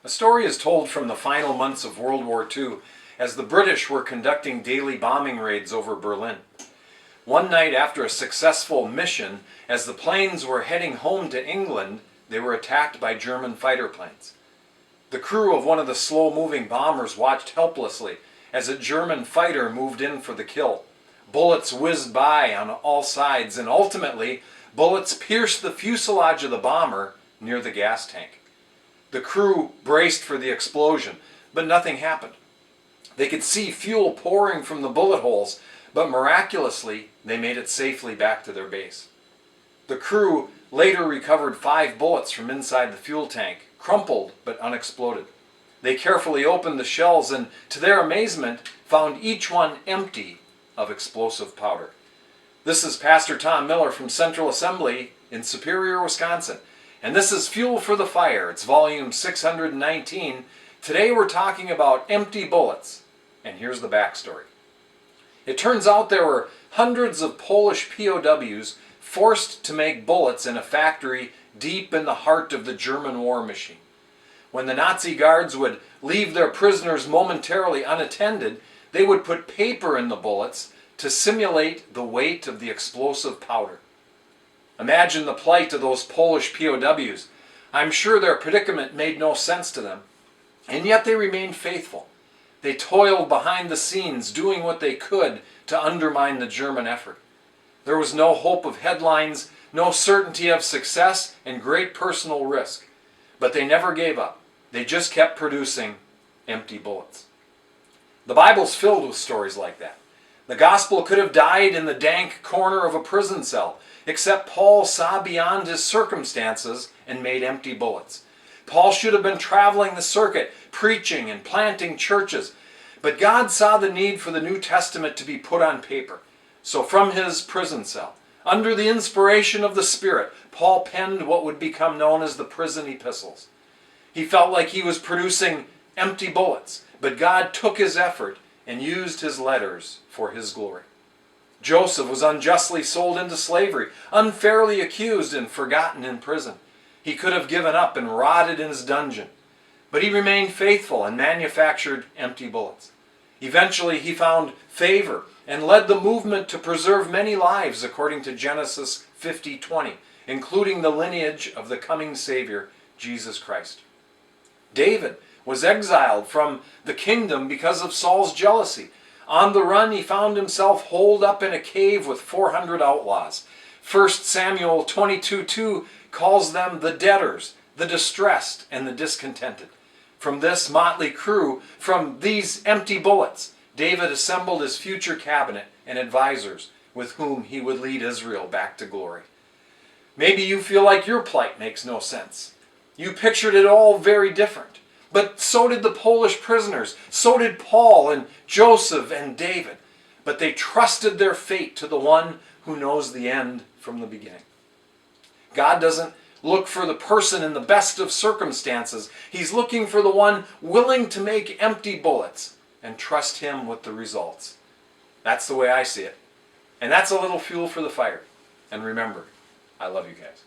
A story is told from the final months of World War II as the British were conducting daily bombing raids over Berlin. One night after a successful mission, as the planes were heading home to England, they were attacked by German fighter planes. The crew of one of the slow-moving bombers watched helplessly as a German fighter moved in for the kill. Bullets whizzed by on all sides, and ultimately, bullets pierced the fuselage of the bomber near the gas tank. The crew braced for the explosion, but nothing happened. They could see fuel pouring from the bullet holes, but miraculously, they made it safely back to their base. The crew later recovered 5 bullets from inside the fuel tank, crumpled but unexploded. They carefully opened the shells and, to their amazement, found each one empty of explosive powder. This is Pastor Tom Miller from Central Assembly in Superior, Wisconsin. And this is Fuel for the Fire. It's volume 619. Today we're talking about empty bullets. And here's the backstory. It turns out there were hundreds of Polish POWs forced to make bullets in a factory deep in the heart of the German war machine. When the Nazi guards would leave their prisoners momentarily unattended, they would put paper in the bullets to simulate the weight of the explosive powder. Imagine the plight of those Polish POWs. I'm sure their predicament made no sense to them, and yet they remained faithful. They toiled behind the scenes, doing what they could to undermine the German effort. There was no hope of headlines, no certainty of success, and great personal risk. But they never gave up. They just kept producing empty bullets. The Bible's filled with stories like that. The gospel could have died in the dank corner of a prison cell, except Paul saw beyond his circumstances and made empty bullets. Paul should have been traveling the circuit, preaching and planting churches. But God saw the need for the New Testament to be put on paper. So from his prison cell, under the inspiration of the Spirit, Paul penned what would become known as the prison epistles. He felt like he was producing empty bullets, but God took his effort and used his letters for his glory. Joseph was unjustly sold into slavery, unfairly accused and forgotten in prison. He could have given up and rotted in his dungeon, but he remained faithful and manufactured empty bullets. Eventually he found favor and led the movement to preserve many lives according to Genesis 50:20, including the lineage of the coming Savior, Jesus Christ. David was exiled from the kingdom because of Saul's jealousy. On the run, he found himself holed up in a cave with 400 outlaws. 1 Samuel 22:2 calls them the debtors, the distressed, and the discontented. From this motley crew, from these empty bullets, David assembled his future cabinet and advisors with whom he would lead Israel back to glory. Maybe you feel like your plight makes no sense. You pictured it all very different. But so did the Polish prisoners. So did Paul and Joseph and David. But they trusted their fate to the one who knows the end from the beginning. God doesn't look for the person in the best of circumstances. He's looking for the one willing to make empty bullets and trust him with the results. That's the way I see it. And that's a little fuel for the fire. And remember, I love you guys.